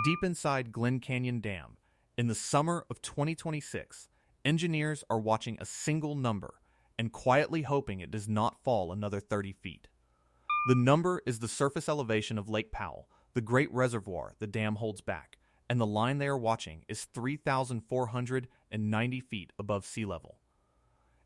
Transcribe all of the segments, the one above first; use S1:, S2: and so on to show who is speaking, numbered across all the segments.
S1: Deep inside Glen Canyon Dam, in the summer of 2026, engineers are watching a single number and quietly hoping it does not fall another 30 feet. The number is the surface elevation of Lake Powell, the great reservoir the dam holds back, and the line they are watching is 3,490 feet above sea level.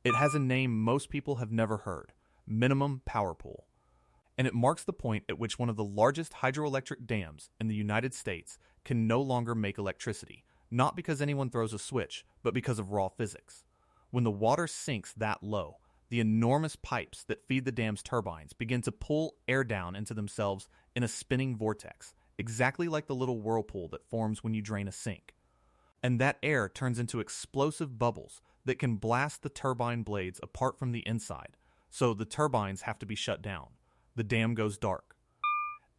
S1: It has a name most people have never heard, minimum power pool, and it marks the point at which one of the largest hydroelectric dams in the United States can no longer make electricity, not because anyone throws a switch, but because of raw physics. When the water sinks that low, the enormous pipes that feed the dam's turbines begin to pull air down into themselves in a spinning vortex, exactly like the little whirlpool that forms when you drain a sink. And that air turns into explosive bubbles that can blast the turbine blades apart from the inside, so the turbines have to be shut down. The dam goes dark.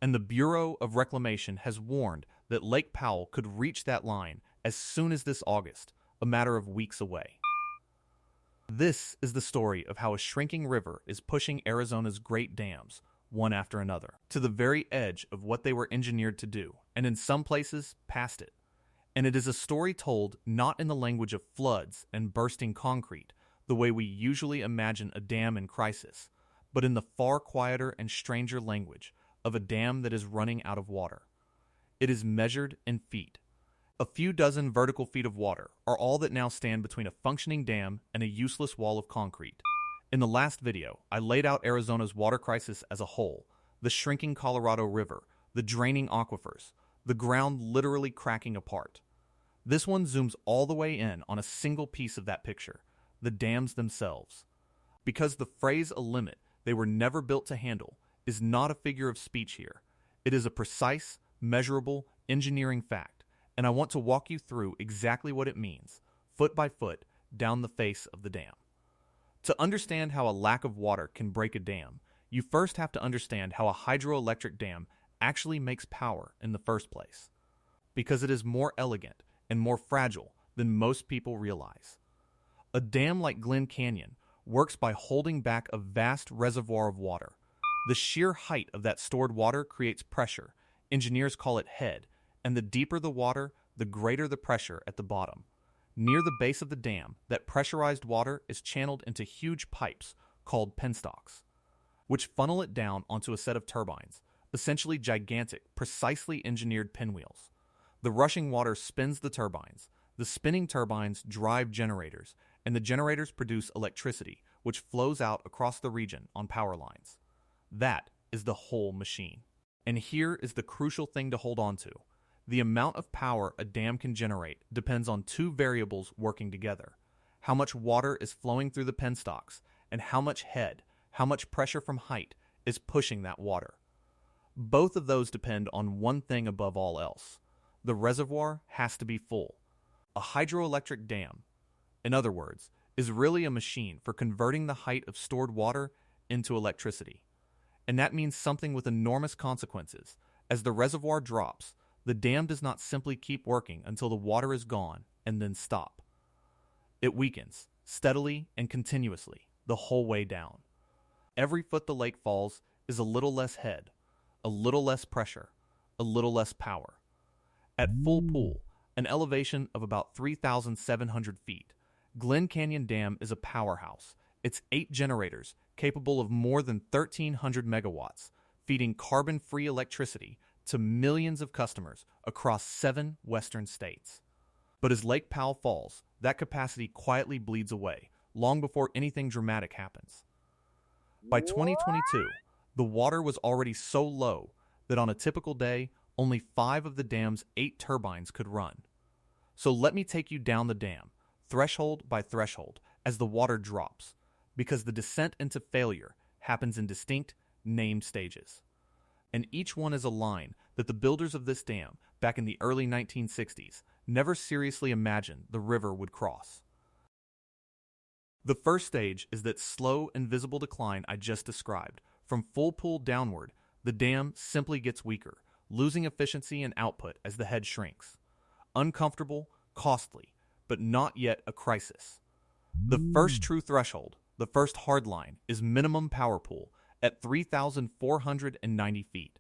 S1: And the Bureau of Reclamation has warned that Lake Powell could reach that line as soon as this August, a matter of weeks away. This is the story of how a shrinking river is pushing Arizona's great dams, one after another, to the very edge of what they were engineered to do, and in some places, past it. And it is a story told not in the language of floods and bursting concrete, the way we usually imagine a dam in crisis, but in the far quieter and stranger language of a dam that is running out of water. It is measured in feet. A few dozen vertical feet of water are all that now stand between a functioning dam and a useless wall of concrete. In the last video, I laid out Arizona's water crisis as a whole, the shrinking Colorado River, the draining aquifers, the ground literally cracking apart. This one zooms all the way in on a single piece of that picture, the dams themselves. Because the phrase "a limit they were never built to handle" is not a figure of speech here. It is a precise, measurable engineering fact, and I want to walk you through exactly what it means, foot by foot, down the face of the dam. To understand how a lack of water can break a dam, you first have to understand how a hydroelectric dam actually makes power in the first place, because it is more elegant and more fragile than most people realize. A dam like Glen Canyon works by holding back a vast reservoir of water. The sheer height of that stored water creates pressure. Engineers call it head, and the deeper the water, the greater the pressure at the bottom. Near the base of the dam, that pressurized water is channeled into huge pipes called penstocks, which funnel it down onto a set of turbines, essentially gigantic, precisely engineered pinwheels. The rushing water spins the turbines. The spinning turbines drive generators, and the generators produce electricity, which flows out across the region on power lines. That is the whole machine. And here is the crucial thing to hold on to. The amount of power a dam can generate depends on two variables working together: how much water is flowing through the penstocks, and how much head, how much pressure from height, is pushing that water. Both of those depend on one thing above all else. The reservoir has to be full. A hydroelectric dam, in other words, is really a machine for converting the height of stored water into electricity. And that means something with enormous consequences. As the reservoir drops, the dam does not simply keep working until the water is gone and then stop. It weakens, steadily and continuously, the whole way down. Every foot the lake falls is a little less head, a little less pressure, a little less power. At full pool, an elevation of about 3,700 feet, Glen Canyon Dam is a powerhouse. Its 8 generators, capable of more than 1,300 megawatts, feeding carbon-free electricity to millions of customers across 7 western states. But as Lake Powell falls, that capacity quietly bleeds away, long before anything dramatic happens. By 2022, the water was already so low that on a typical day, only 5 of the dam's 8 turbines could run. So let me take you down the dam, threshold by threshold, as the water drops, because the descent into failure happens in distinct, named stages. And each one is a line that the builders of this dam, back in the early 1960s, never seriously imagined the river would cross. The first stage is that slow, invisible decline I just described. From full pool downward, the dam simply gets weaker, losing efficiency and output as the head shrinks. Uncomfortable, costly, but not yet a crisis. The first true threshold, the first hard line, is minimum power pool at 3,490 feet.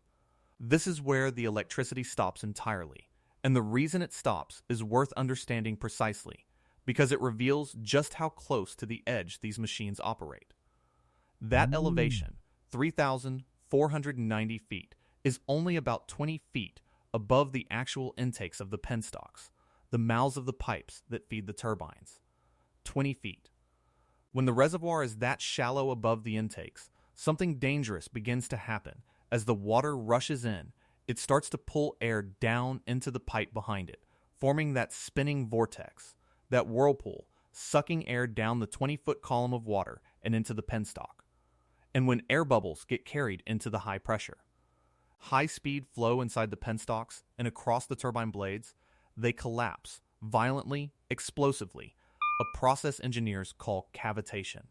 S1: This is where the electricity stops entirely, And the reason it stops is worth understanding precisely, because it reveals just how close to the edge these machines operate. That elevation, 3,490 feet, is only about 20 feet above the actual intakes of the penstocks, the mouths of the pipes that feed the turbines. 20 feet. When the reservoir is that shallow above the intakes, something dangerous begins to happen. As the water rushes in, it starts to pull air down into the pipe behind it, forming that spinning vortex, that whirlpool, sucking air down the 20-foot column of water and into the penstock. And when air bubbles get carried into the high pressure, high-speed flow inside the penstocks and across the turbine blades, they collapse violently, explosively, a process engineers call cavitation.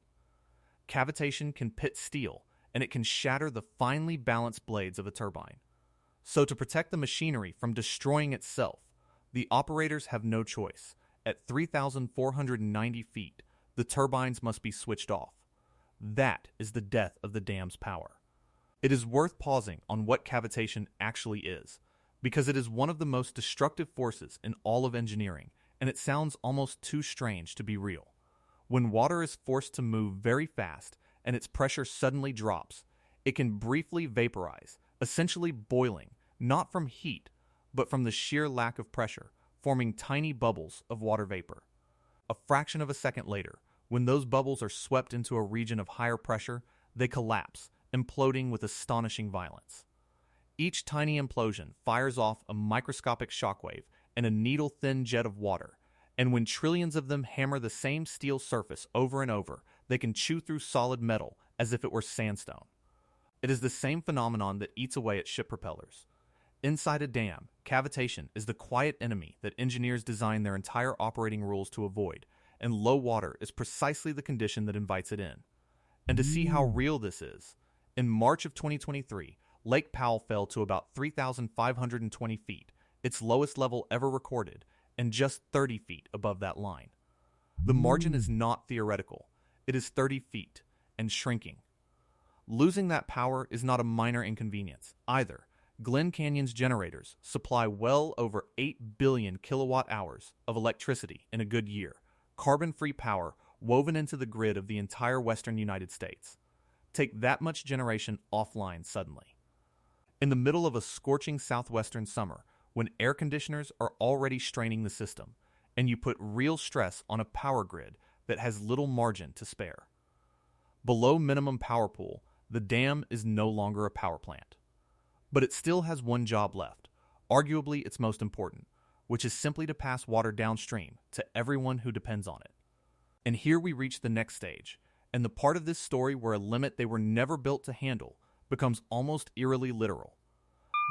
S1: Cavitation can pit steel, and it can shatter the finely balanced blades of a turbine. So to protect the machinery from destroying itself, the operators have no choice. At 3,490 feet, the turbines must be switched off. That is the death of the dam's power. It is worth pausing on what cavitation actually is, because it is one of the most destructive forces in all of engineering, and it sounds almost too strange to be real. When water is forced to move very fast and its pressure suddenly drops, it can briefly vaporize, essentially boiling, not from heat, but from the sheer lack of pressure, forming tiny bubbles of water vapor. A fraction of a second later, when those bubbles are swept into a region of higher pressure, they collapse, imploding with astonishing violence. Each tiny implosion fires off a microscopic shockwave and a needle-thin jet of water, and when trillions of them hammer the same steel surface over and over, they can chew through solid metal as if it were sandstone. It is the same phenomenon that eats away at ship propellers. Inside a dam, cavitation is the quiet enemy that engineers design their entire operating rules to avoid, and low water is precisely the condition that invites it in. And to see how real this is, in March of 2023, Lake Powell fell to about 3,520 feet, its lowest level ever recorded, and just 30 feet above that line. The margin is not theoretical. It is 30 feet, and shrinking. Losing that power is not a minor inconvenience, either. Glen Canyon's generators supply well over 8 billion kilowatt hours of electricity in a good year, carbon-free power woven into the grid of the entire western United States. Take that much generation offline suddenly. In the middle of a scorching southwestern summer, when air conditioners are already straining the system, and you put real stress on a power grid that has little margin to spare. Below minimum power pool, the dam is no longer a power plant. But it still has one job left, arguably its most important, which is simply to pass water downstream to everyone who depends on it. And here we reach the next stage, and the part of this story where a limit they were never built to handle becomes almost eerily literal.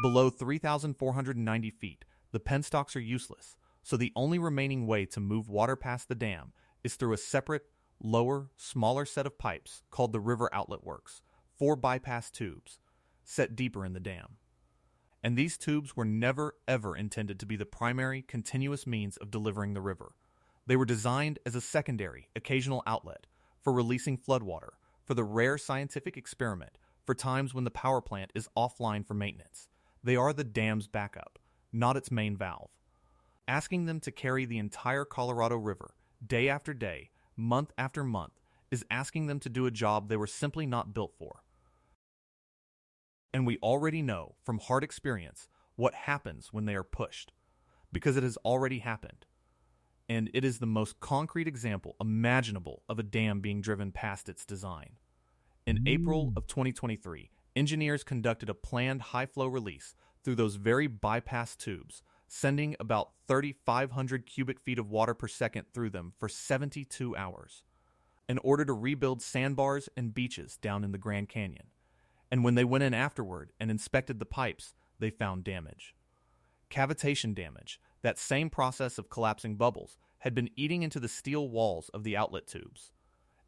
S1: Below 3,490 feet, the penstocks are useless, so the only remaining way to move water past the dam is through a separate, lower, smaller set of pipes called the river outlet works, 4 bypass tubes, set deeper in the dam. And these tubes were never ever intended to be the primary, continuous means of delivering the river. They were designed as a secondary, occasional outlet for releasing floodwater, for the rare scientific experiment, for times when the power plant is offline for maintenance. They are the dam's backup, not its main valve. Asking them to carry the entire Colorado River, day after day, month after month, is asking them to do a job they were simply not built for. And we already know, from hard experience, what happens when they are pushed, because it has already happened. And it is the most concrete example imaginable of a dam being driven past its design. In April of 2023, engineers conducted a planned high-flow release through those very bypass tubes, sending about 3,500 cubic feet of water per second through them for 72 hours, in order to rebuild sandbars and beaches down in the Grand Canyon. And when they went in afterward and inspected the pipes, they found damage. Cavitation damage, that same process of collapsing bubbles, had been eating into the steel walls of the outlet tubes.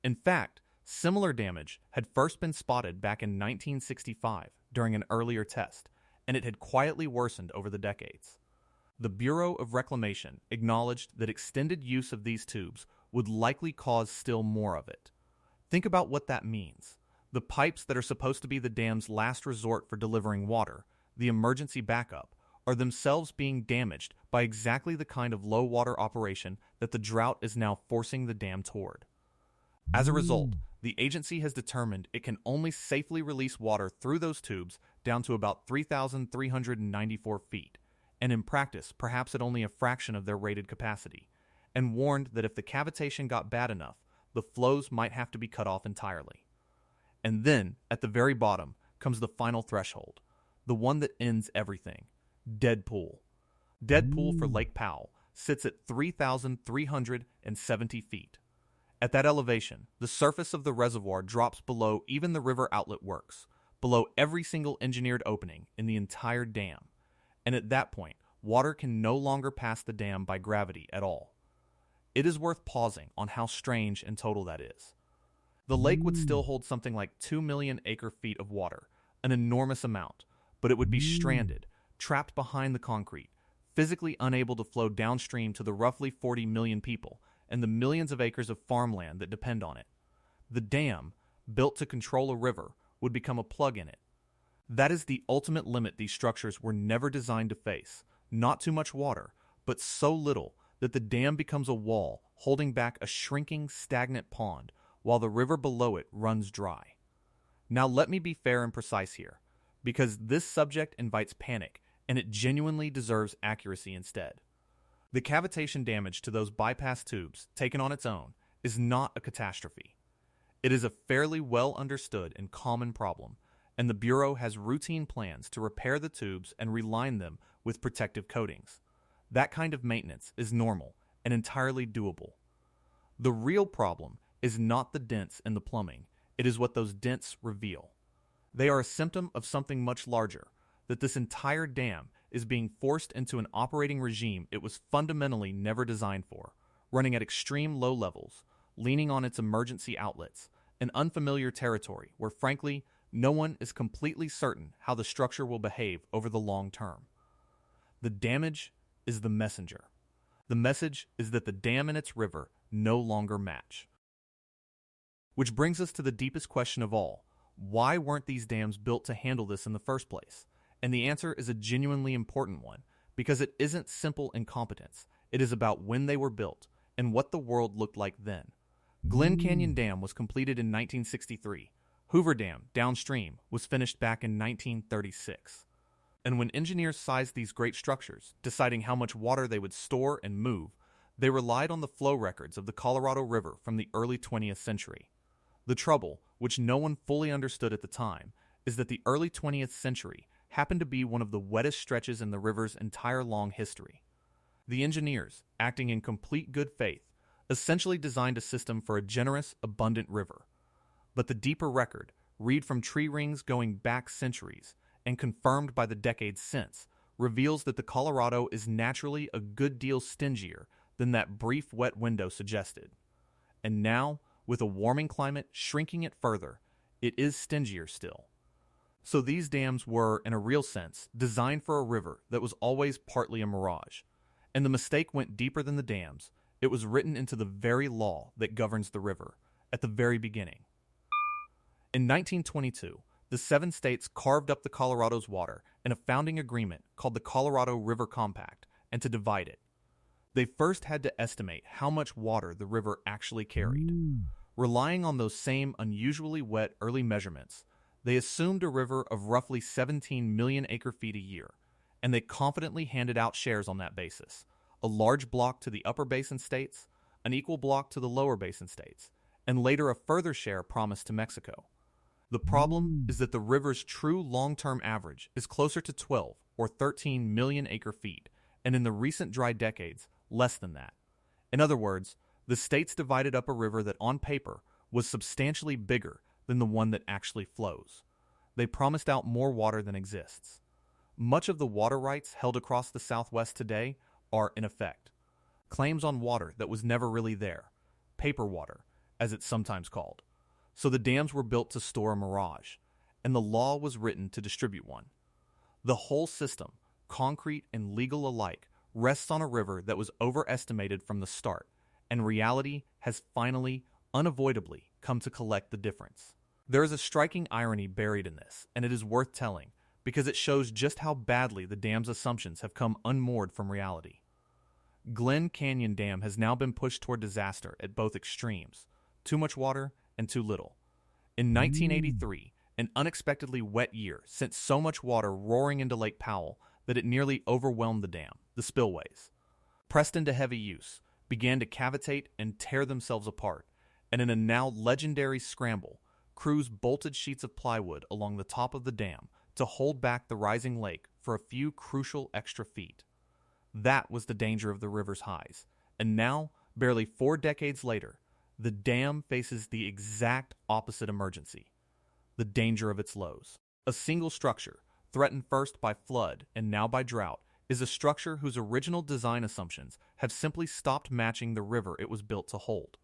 S1: In fact, similar damage had first been spotted back in 1965 during an earlier test, and it had quietly worsened over the decades. The Bureau of Reclamation acknowledged that extended use of these tubes would likely cause still more of it. Think about what that means. The pipes that are supposed to be the dam's last resort for delivering water, the emergency backup, are themselves being damaged by exactly the kind of low water operation that the drought is now forcing the dam toward. As a result, the agency has determined it can only safely release water through those tubes down to about 3,394 feet, and in practice, perhaps at only a fraction of their rated capacity, and warned that if the cavitation got bad enough, the flows might have to be cut off entirely. And then, at the very bottom, comes the final threshold, the one that ends everything: deadpool. Deadpool for Lake Powell sits at 3,370 feet. At that elevation, the surface of the reservoir drops below even the river outlet works, below every single engineered opening in the entire dam. And at that point, water can no longer pass the dam by gravity at all. It is worth pausing on how strange and total that is. The lake would still hold something like 2 million acre-feet of water, an enormous amount, but it would be stranded, trapped behind the concrete, physically unable to flow downstream to the roughly 40 million people and the millions of acres of farmland that depend on it. The dam, built to control a river, would become a plug in it. That is the ultimate limit these structures were never designed to face: not too much water, but so little that the dam becomes a wall holding back a shrinking, stagnant pond while the river below it runs dry. Now let me be fair and precise here, because this subject invites panic, and it genuinely deserves accuracy instead. The cavitation damage to those bypass tubes, taken on its own, is not a catastrophe. It is a fairly well understood and common problem, and the Bureau has routine plans to repair the tubes and reline them with protective coatings. That kind of maintenance is normal and entirely doable. The real problem is not the dents in the plumbing, it is what those dents reveal. They are a symptom of something much larger: that this entire dam is being forced into an operating regime it was fundamentally never designed for, running at extreme low levels, leaning on its emergency outlets, an unfamiliar territory where, frankly, no one is completely certain how the structure will behave over the long term. The damage is the messenger. The message is that the dam and its river no longer match. Which brings us to the deepest question of all: why weren't these dams built to handle this in the first place? And the answer is a genuinely important one, because it isn't simple incompetence. It is about when they were built and what the world looked like then. Glen Canyon Dam was completed in 1963. Hoover Dam, downstream, was finished back in 1936. And when engineers sized these great structures, deciding how much water they would store and move, they relied on the flow records of the Colorado River from the early 20th century. The trouble, which no one fully understood at the time, is that the early 20th century happened to be one of the wettest stretches in the river's entire long history. The engineers, acting in complete good faith, essentially designed a system for a generous, abundant river. But the deeper record, read from tree rings going back centuries, and confirmed by the decades since, reveals that the Colorado is naturally a good deal stingier than that brief wet window suggested. And now, with a warming climate shrinking it further, it is stingier still. So these dams were, in a real sense, designed for a river that was always partly a mirage. And the mistake went deeper than the dams. It was written into the very law that governs the river, at the very beginning. In 1922, the 7 states carved up the Colorado's water in a founding agreement called the Colorado River Compact, and to divide it. They first had to estimate how much water the river actually carried. Relying on those same unusually wet early measurements, they assumed a river of roughly 17 million acre-feet a year, and they confidently handed out shares on that basis: a large block to the upper basin states, an equal block to the lower basin states, and later a further share promised to Mexico. The problem is that the river's true long-term average is closer to 12 or 13 million acre-feet, and in the recent dry decades, less than that. In other words, the states divided up a river that on paper was substantially bigger than the one that actually flows. They promised out more water than exists. Much of the water rights held across the Southwest today are, in effect, claims on water that was never really there, paper water, as it's sometimes called. So the dams were built to store a mirage, and the law was written to distribute one. The whole system, concrete and legal alike, rests on a river that was overestimated from the start, and reality has finally, unavoidably, come to collect the difference. There is a striking irony buried in this, and it is worth telling, because it shows just how badly the dam's assumptions have come unmoored from reality. Glen Canyon Dam has now been pushed toward disaster at both extremes, too much water and too little. In 1983, an unexpectedly wet year sent so much water roaring into Lake Powell that it nearly overwhelmed the dam, the spillways. Pressed into heavy use, began to cavitate and tear themselves apart, and in a now legendary scramble, crews bolted sheets of plywood along the top of the dam to hold back the rising lake for a few crucial extra feet. That was the danger of the river's highs, and now, barely 4 decades later, the dam faces the exact opposite emergency: the danger of its lows. A single structure, threatened first by flood and now by drought, is a structure whose original design assumptions have simply stopped matching the river it was built to hold.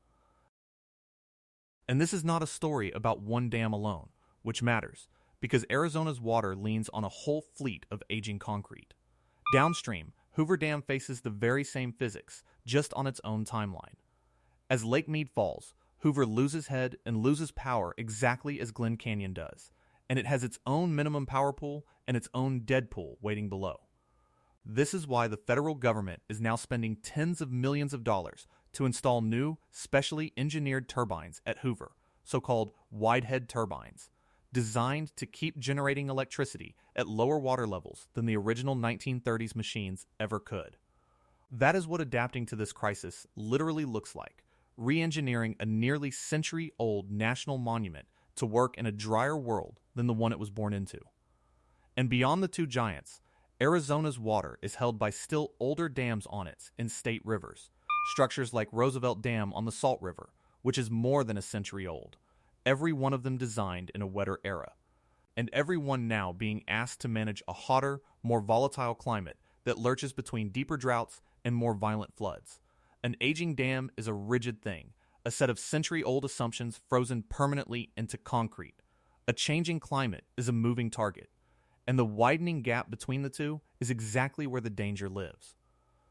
S1: And this is not a story about one dam alone, which matters, because Arizona's water leans on a whole fleet of aging concrete. Downstream, Hoover Dam faces the very same physics, just on its own timeline. As Lake Mead falls, Hoover loses head and loses power exactly as Glen Canyon does, and it has its own minimum power pool and its own deadpool waiting below. This is why the federal government is now spending tens of millions of dollars to install new, specially engineered turbines at Hoover, so-called wide-head turbines, designed to keep generating electricity at lower water levels than the original 1930s machines ever could. That is what adapting to this crisis literally looks like: re-engineering a nearly century-old national monument to work in a drier world than the one it was born into. And beyond the two giants, Arizona's water is held by still older dams on it in state rivers, structures like Roosevelt Dam on the Salt River, which is more than a century old, every one of them designed in a wetter era, and every one now being asked to manage a hotter, more volatile climate that lurches between deeper droughts and more violent floods. An aging dam is a rigid thing, a set of century-old assumptions frozen permanently into concrete. A changing climate is a moving target, and the widening gap between the two is exactly where the danger lives.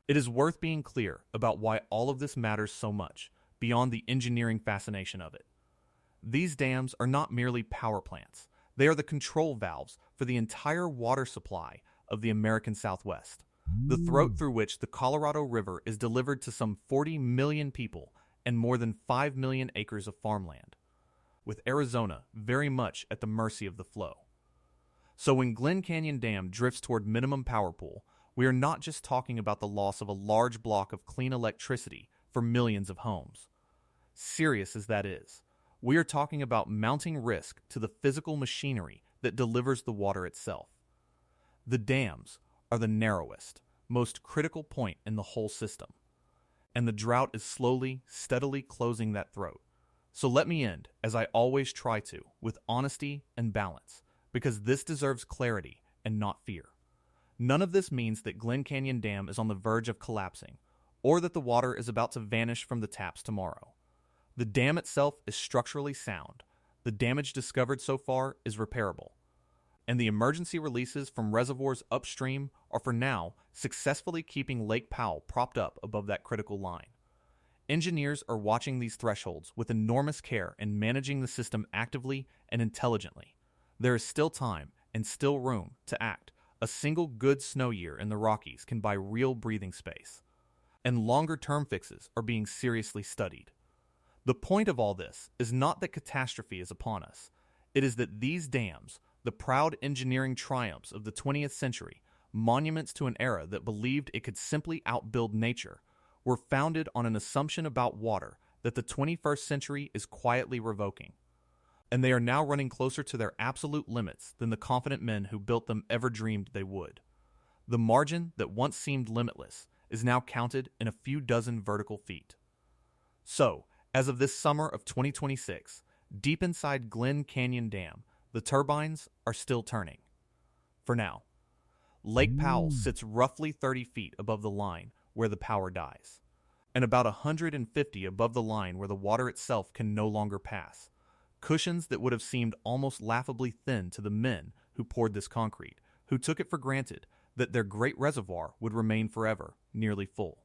S1: It is worth being clear about why all of this matters so much, beyond the engineering fascination of it. These dams are not merely power plants. They are the control valves for the entire water supply of the American Southwest, the throat through which the Colorado River is delivered to some 40 million people and more than 5 million acres of farmland, with Arizona very much at the mercy of the flow. So when Glen Canyon Dam drifts toward minimum power pool, we are not just talking about the loss of a large block of clean electricity for millions of homes. Serious as that is, we are talking about mounting risk to the physical machinery that delivers the water itself. The dams are the narrowest, most critical point in the whole system, and the drought is slowly, steadily closing that throat. So let me end, as I always try to, with honesty and balance, because this deserves clarity and not fear. None of this means that Glen Canyon Dam is on the verge of collapsing, or that the water is about to vanish from the taps tomorrow. The dam itself is structurally sound. The damage discovered so far is repairable, and the emergency releases from reservoirs upstream are for now successfully keeping Lake Powell propped up above that critical line. Engineers are watching these thresholds with enormous care and managing the system actively and intelligently. There is still time and still room to act. A single good snow year in the Rockies can buy real breathing space, and longer-term fixes are being seriously studied. The point of all this is not that catastrophe is upon us. It is that these dams, the proud engineering triumphs of the 20th century, monuments to an era that believed it could simply outbuild nature, were founded on an assumption about water that the 21st century is quietly revoking. And they are now running closer to their absolute limits than the confident men who built them ever dreamed they would. The margin that once seemed limitless is now counted in a few dozen vertical feet. So, as of this summer of 2026, deep inside Glen Canyon Dam, the turbines are still turning. For now. Lake Powell sits roughly 30 feet above the line where the power dies, and about 150 above the line where the water itself can no longer pass. Cushions that would have seemed almost laughably thin to the men who poured this concrete, who took it for granted that their great reservoir would remain forever nearly full.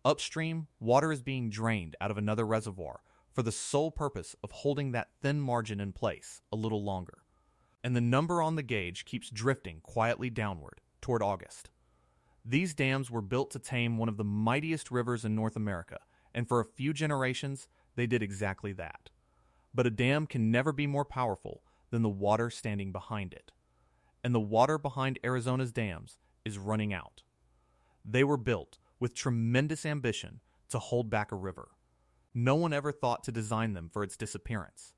S1: Upstream, water is being drained out of another reservoir for the sole purpose of holding that thin margin in place a little longer. and the number on the gauge keeps drifting quietly downward toward August. These dams were built to tame one of the mightiest rivers in North America, and for a few generations, they did exactly that. But a dam can never be more powerful than the water standing behind it. And the water behind Arizona's dams is running out. They were built with tremendous ambition to hold back a river. No one ever thought to design them for its disappearance.